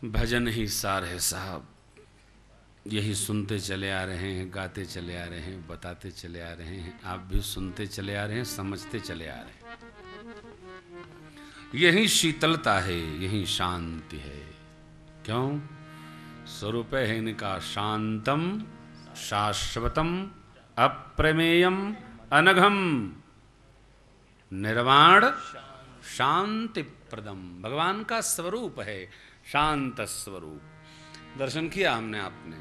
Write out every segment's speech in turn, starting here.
भजन ही सार है साहब, यही सुनते चले आ रहे हैं, गाते चले आ रहे हैं, बताते चले आ रहे हैं, आप भी सुनते चले आ रहे हैं, समझते चले आ रहे हैं। यही शीतलता है, यही शांति है। क्यों? स्वरूप है इनका शांतम शाश्वतम अप्रमेयम अनघम निर्वाण शांति प्रदम। भगवान का स्वरूप है शांत स्वरूप। दर्शन किया हमने आपने,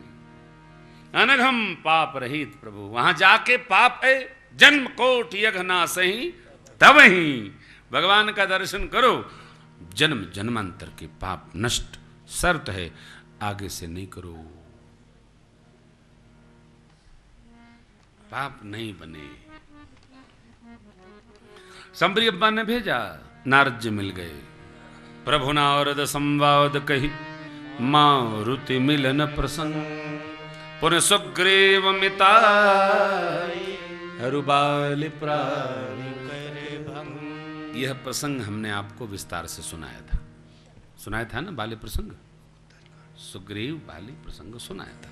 अनघम पाप रहित प्रभु। वहां जाके पाप है जन्म कोट यज्ञ नासहि तब ही भगवान का दर्शन करो, जन्म जन्मांतर के पाप नष्ट। शर्त है आगे से नहीं करो, पाप नहीं बने। संबरी अब्बा ने भेजा, नारद जी मिल गए। प्रभु नारद संवाद कही, मारुति मिलन प्रसंग। पुन सुग्रीव मिताई हरुबाल प्राण करे भंग। यह प्रसंग हमने आपको विस्तार से सुनाया था ना, बाली प्रसंग, सुग्रीव बाली प्रसंग सुनाया था।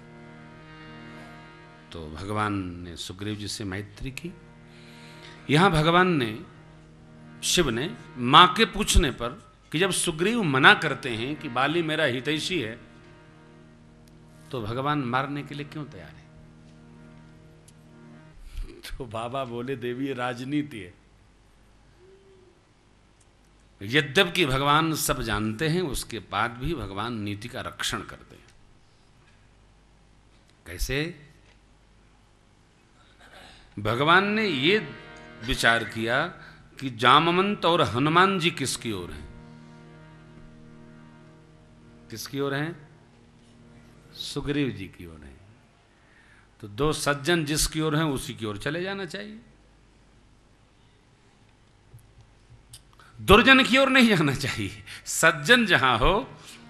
तो भगवान ने सुग्रीव जी से मैत्री की। यहां भगवान ने, शिव ने मां के पूछने पर कि जब सुग्रीव मना करते हैं कि बाली मेरा हितैषी है, तो भगवान मारने के लिए क्यों तैयार है? तो बाबा बोले, देवी ये राजनीति है। यद्यपि भगवान सब जानते हैं, उसके बाद भी भगवान नीति का रक्षण करते हैं। कैसे? भगवान ने ये विचार किया कि जामवंत और हनुमान जी किसकी ओर हैं? किसकी ओर हैं? सुग्रीव जी की ओर हैं। तो दो सज्जन जिसकी ओर हैं उसी की ओर चले जाना चाहिए, दुर्जन की ओर नहीं जाना चाहिए। सज्जन जहां हो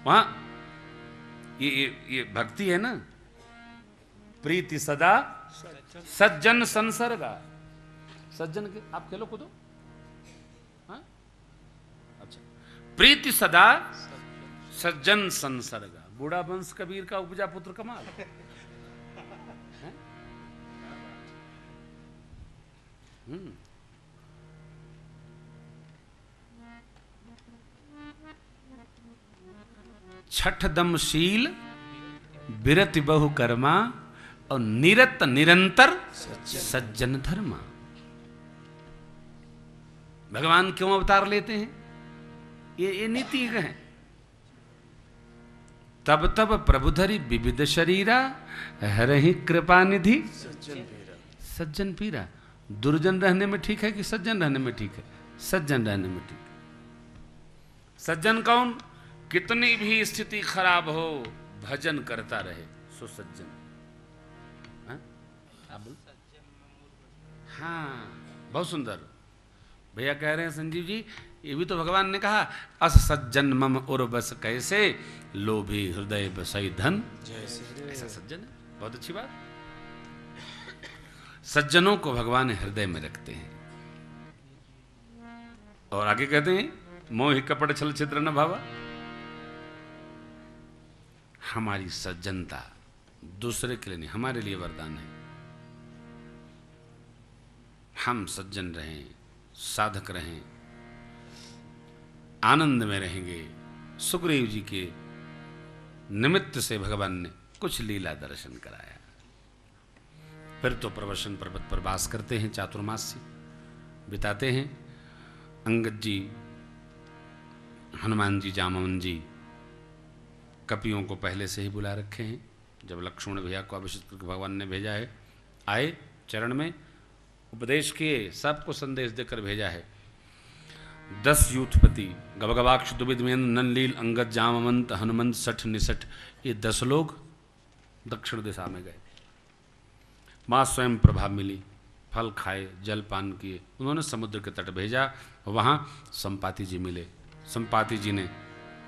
वहां ये भक्ति है ना, प्रीति सदा सज्जन संसर्गा। सज्जन के आप खेलो कूदो, हाँ? अच्छा, प्रीति सदा सज्जन संसर्गा। बूढ़ा वंश कबीर का उपजा पुत्र कमाल। छठ दमशील विरति बहु कर्मा और निरत निरंतर सज्जन धर्मा। भगवान क्यों अवतार लेते हैं? ये नीति है। तब तब प्रभुधरी विविध शरीरा, हरहि कृपा निधि सज्जन पीरा। दुर्जन रहने में ठीक है कि सज्जन रहने में ठीक है? सज्जन रहने में ठीक है। सज्जन कौन? कितनी भी स्थिति खराब हो, भजन करता रहे, सो सज्जन। हाँ, बहुत सुंदर। भैया कह रहे हैं संजीव जी, ये भी तो भगवान ने कहा, अस सज्जन मम उर्वस कैसे, लोभी हृदय बसई धन जैसे। ऐसा सज्जन है, बहुत अच्छी बात। सज्जनों को भगवान हृदय में रखते हैं। और आगे कहते हैं, मोहि कपट छल छिद्र न भावा। हमारी सज्जनता दूसरे के लिए नहीं, हमारे लिए वरदान है। हम सज्जन रहें, साधक रहें, आनंद में रहेंगे। सुग्रीव जी के निमित्त से भगवान ने कुछ लीला दर्शन कराया। फिर तो प्रवसन पर्वत पर वास करते हैं, चातुर्मास्य बिताते हैं। अंगद जी, हनुमान जी, जामवन जी कपियों को पहले से ही बुला रखे हैं। जब लक्ष्मण भैया को अभिषेक करके भगवान ने भेजा है, आए चरण में उपदेश किए, सबको संदेश देकर भेजा है। 10 यूथपति, गबगबाक्ष दुविधमेन्द्र ननलील अंगद जामवंत हनुमंत सठ निसठ, ये 10 लोग दक्षिण दिशा में गए। माँ स्वयं प्रभा मिली, फल खाए, जल पान किए। उन्होंने समुद्र के तट भेजा, वहाँ संपाति जी मिले। संपाति जी ने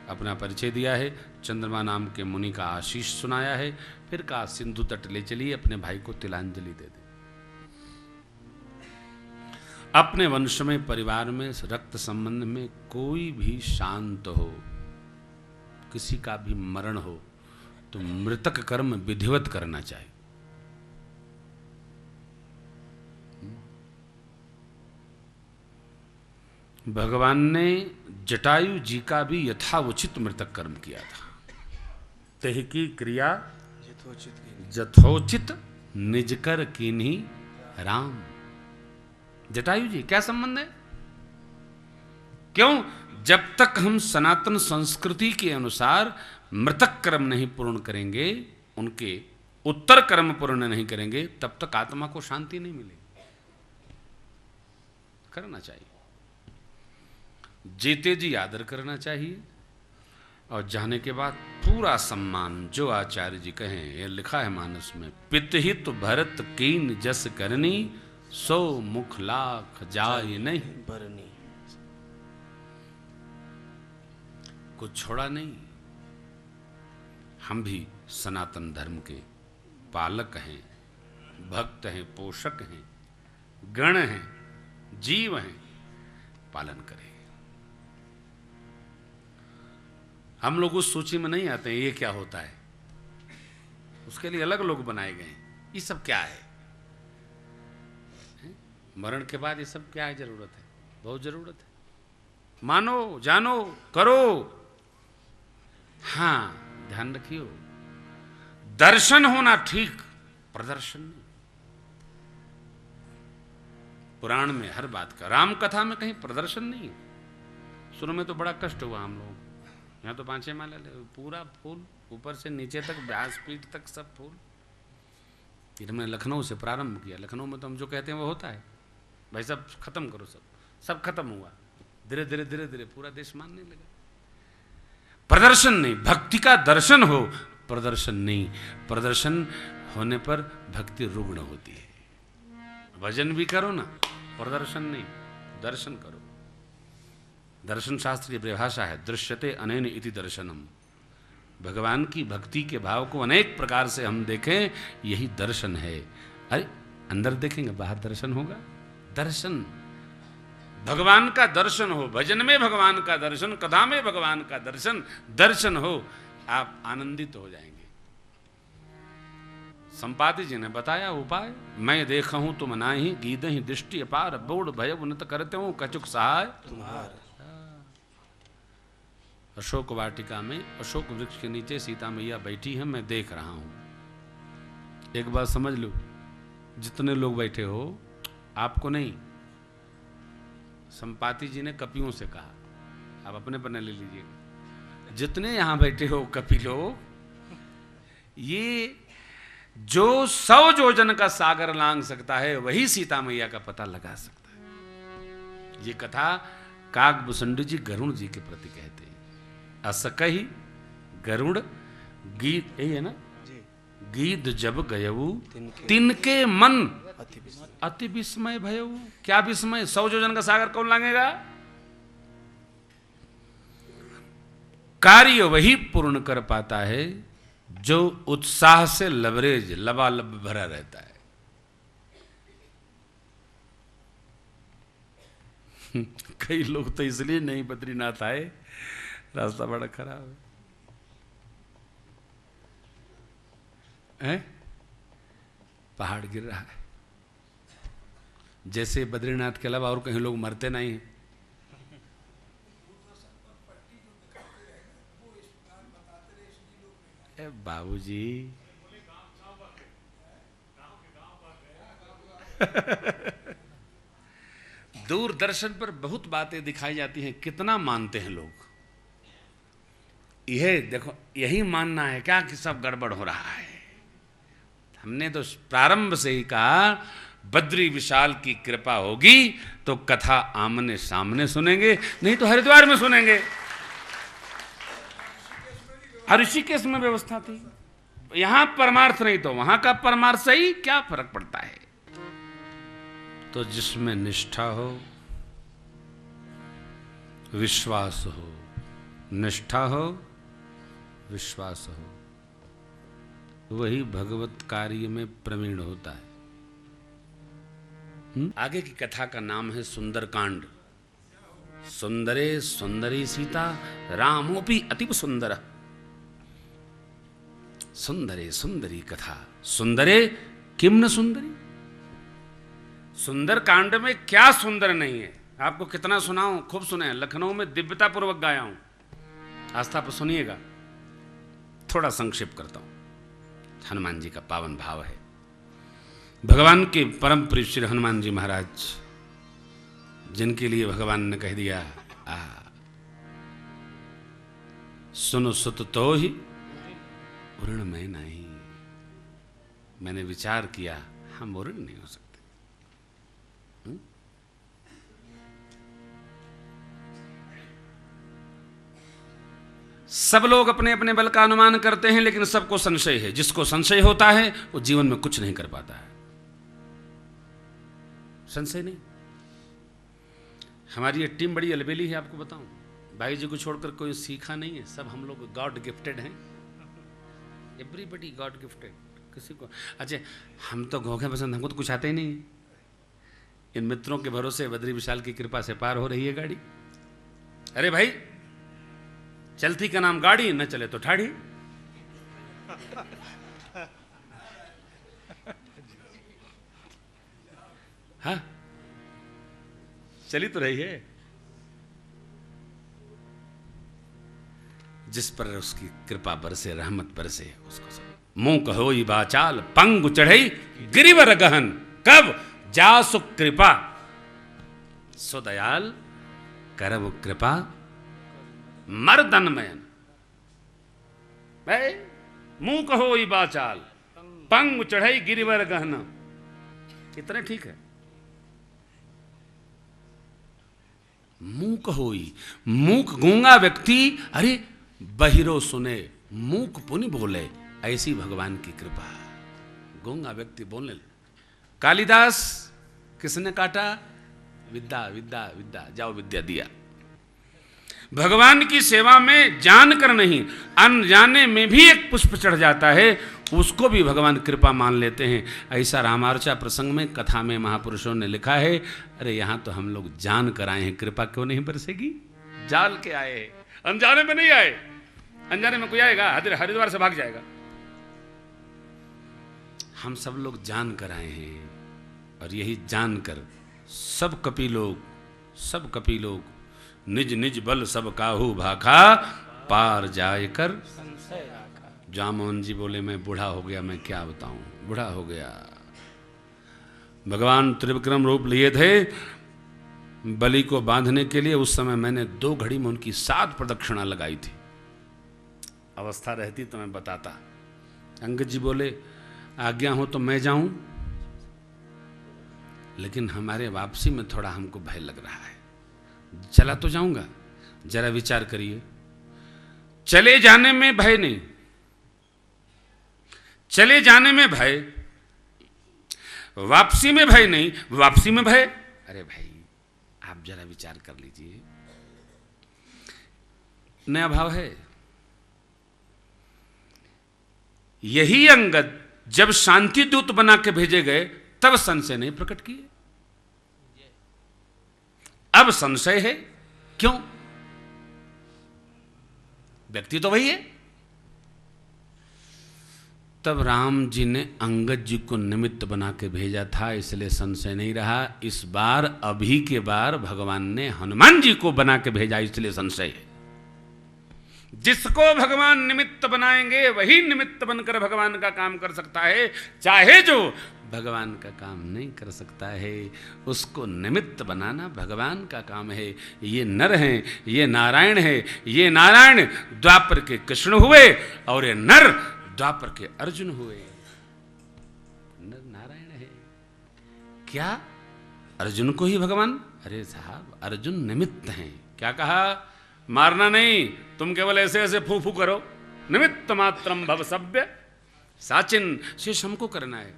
अपना परिचय दिया है, चंद्रमा नाम के मुनि का आशीष सुनाया है। फिर कहा सिंधु तट ले चलिए, अपने भाई को तिलांजलि दे दे। अपने वंश में, परिवार में, रक्त संबंध में कोई भी शांत हो, किसी का भी मरण हो तो मृतक कर्म विधिवत करना चाहिए। भगवान ने जटायु जी का भी यथाउचित मृतक कर्म किया था। तेह की क्रिया जथोचित निज कर कीन्ही राम। जटायु जी क्या संबंध है? क्यों? जब तक हम सनातन संस्कृति के अनुसार मृतक कर्म नहीं पूर्ण करेंगे, उनके उत्तर कर्म पूर्ण नहीं करेंगे, तब तक आत्मा को शांति नहीं मिलेगी। करना चाहिए, जीते जी आदर करना चाहिए, और जाने के बाद पूरा सम्मान। जो आचार्य जी कहें, ये लिखा है मानस में, पितहित भरत कीन जस करनी, सो मुख लाख जाय नहीं भरनी। कुछ छोड़ा नहीं। हम भी सनातन धर्म के पालक हैं, भक्त हैं, पोषक हैं, गण हैं, जीव हैं, पालन करें। हम लोग उस सूची में नहीं आते हैं। ये क्या होता है, उसके लिए अलग लोग बनाए गए हैं। ये सब क्या है? मरण के बाद ये सब क्या है? जरूरत है, बहुत जरूरत है। मानो, जानो, करो। हाँ, ध्यान रखियो, दर्शन होना ठीक, प्रदर्शन नहीं। पुराण में हर बात का, राम कथा में कहीं प्रदर्शन नहीं। शुरू में तो बड़ा कष्ट हुआ हम लोग। यहाँ तो 5-6 माला पूरा फूल, ऊपर से नीचे तक, व्यासपीठ तक सब फूल। फिर हमने लखनऊ से प्रारंभ किया। लखनऊ में तो हम जो कहते हैं वो होता है। भाई सब खत्म करो, सब खत्म हुआ। धीरे धीरे धीरे धीरे पूरा देश मानने लगा। प्रदर्शन नहीं, भक्ति का दर्शन हो, प्रदर्शन नहीं। प्रदर्शन होने पर भक्ति रुग्ण होती है। भजन भी करो ना, प्रदर्शन नहीं, दर्शन करो। दर्शन शास्त्र की परिभाषा है, दृश्यते अनेन इति दर्शनम। भगवान की भक्ति के भाव को अनेक प्रकार से हम देखें, यही दर्शन है। अरे अंदर देखेंगे, बाहर दर्शन होगा। दर्शन, भगवान का दर्शन हो, भजन में भगवान का दर्शन, कथा में भगवान का दर्शन, दर्शन हो, आप आनंदित हो जाएंगे। संपाति जी ने बताया उपाय, मैं देखा हूं तुम नाही, गीदहि दृष्टि अपार, बोड़ भय उन्नत करते हूं, कचुक सहाय तुम्हार। अशोक वाटिका में अशोक वृक्ष के नीचे सीता मैया बैठी है, मैं देख रहा हूं। एक बात समझ लो, जितने लोग बैठे हो, आपको नहीं, संपाति जी ने कपियों से कहा, आप अपने पर न ले लीजिएगा। जितने यहां बैठे हो कपि लोग, ये जो 100 योजन का सागर लांघ सकता है, वही सीता मैया का पता लगा सकता है। ये कथा काकभूषुंड जी गरुड़ जी के प्रति कहते हैं। असकहि गरुड़ गीत, यही है ना जी? गीत जब गयऊ तिनके मन अति विस्मय भयऊ। क्या विस्मय? 100 योजन का सागर कौन लांघेगा? कार्य वही पूर्ण कर पाता है जो उत्साह से लबरेज, लबालब भरा रहता है। कई लोग तो इसलिए नहीं बद्रीनाथ आए, रास्ता बड़ा खराब है, पहाड़ गिर रहा है। जैसे बद्रीनाथ के अलावा और कहीं लोग मरते नहीं हैं। बाबूजी दूरदर्शन पर बहुत बातें दिखाई जाती हैं, कितना मानते हैं लोग? यह देखो, यही मानना है क्या कि सब गड़बड़ हो रहा है? हमने तो प्रारंभ से ही कहा, बद्री विशाल की कृपा होगी तो कथा आमने सामने सुनेंगे, नहीं तो हरिद्वार में सुनेंगे। ऋषिकेश में व्यवस्था थी, यहां परमार्थ नहीं तो वहां का परमार्थ सही, क्या फर्क पड़ता है? तो जिसमें निष्ठा हो, विश्वास हो, निष्ठा हो, विश्वास हो, वही भगवत कार्य में प्रवीण होता है। आगे की कथा का नाम है सुंदरकांड। सुंदरे सुंदरी सीता, रामोपि अतीव सुंदर। सुंदरे सुंदरी कथा सुंदरे किम न सुंदरी। सुंदर कांड में क्या सुंदर नहीं है। आपको कितना सुनाऊं, खूब सुने। लखनऊ में दिव्यता पूर्वक गाया हूं, आस्था पर सुनिएगा। थोड़ा संक्षेप करता हूं। हनुमान जी का पावन भाव है। भगवान के परम प्रिय श्री हनुमान जी महाराज, जिनके लिए भगवान ने कह दिया सुनो सुत तो ही उरण में नहीं। मैंने विचार किया, हम उरण नहीं हो सकते। सब लोग अपने अपने बल का अनुमान करते हैं, लेकिन सबको संशय है। जिसको संशय होता है वो जीवन में कुछ नहीं कर पाता है। संशय नहीं। हमारी ये टीम बड़ी अलबेली है, आपको बताऊं। भाई जी को छोड़कर कोई सीखा नहीं है। सब हम लोग गॉड गिफ्टेड हैं। Everybody God gifted. किसी को अच्छा, हम तो घोंघे पसंद, हमको तो कुछ आता ही नहीं है। इन मित्रों के भरोसे बद्री विशाल की कृपा से पार हो रही है गाड़ी। अरे भाई, चलती का नाम गाड़ी, न चले तो ठाड़ी। हाँ, चली तो रही है। जिस पर उसकी कृपा बरसे, रहमत बरसे, उसको सब मुंह कहो बाचाल पंग चढ़ई गिरिवर गहन कब जासु कृपा सुदयाल करब कृपा मर्दनमयन। मुंह कहो बाचाल पंग चढ़ई गिरिवर गहन, इतना ठीक है। मूक होई, मूक गूंगा व्यक्ति अरे बहिरो सुने, मूक पुनि बोले, ऐसी भगवान की कृपा। गूंगा व्यक्ति बोलने। कालिदास किसने काटा? विद्या विद्या विद्या, जाओ विद्या दिया। भगवान की सेवा में जानकर नहीं, अनजाने में भी एक पुष्प चढ़ जाता है, उसको भी भगवान कृपा मान लेते हैं। ऐसा रामार्चा प्रसंग में, कथा में महापुरुषों ने लिखा है। अरे यहां तो हम लोग जान कर आए हैं, कृपा क्यों नहीं बरसेगी? जाल के आए हैं, अनजाने में नहीं आए। अनजाने में कोई आएगा हरिद्वार से भाग जाएगा। हम सब लोग जान कर आए हैं, और यही जानकर सब कपि लोग निज निज बल सब काहू भाखा, पार जाए कर जामोहन जी बोले, मैं बूढ़ा हो गया, मैं क्या बताऊं, बूढ़ा हो गया। भगवान त्रिविक्रम रूप लिए थे बलि को बांधने के लिए। उस समय मैंने 2 घड़ी में उनकी 7 प्रदक्षिणा लगाई थी। अवस्था रहती तो मैं बताता। अंगद जी बोले, आज्ञा हो तो मैं जाऊं, लेकिन हमारे वापसी में थोड़ा हमको भय लग रहा है। चला तो जाऊंगा, जरा विचार करिए। चले जाने में भय नहीं, चले जाने में भय, वापसी में भय नहीं, वापसी में भय। अरे भाई, आप जरा विचार कर लीजिए। नया भाव है। यही अंगद जब शांति दूत बना के भेजे गए, तब संशय नहीं प्रकट किए। अब संशय है, क्यों? व्यक्ति तो वही है। तब राम जी ने अंगद जी को निमित्त बना के भेजा था, इसलिए संशय नहीं रहा। इस बार, अभी के बार, भगवान ने हनुमान जी को बना के भेजा, इसलिए संशय है। जिसको भगवान निमित्त बनाएंगे वही निमित्त बनकर भगवान का काम कर सकता है। चाहे जो भगवान का काम नहीं कर सकता है, उसको निमित्त बनाना भगवान का काम है। ये नर हैं, ये नारायण है। ये नारायण द्वापर के कृष्ण हुए, और ये नर द्वापर के अर्जुन हुए। नर नारायण है क्या? अर्जुन को ही भगवान, अरे साहब, अर्जुन निमित्त हैं। क्या कहा? मारना नहीं, तुम केवल ऐसे ऐसे फू फू करो। निमित्त मात्रम भव सभ्य, साचिन शेष हमको करना है।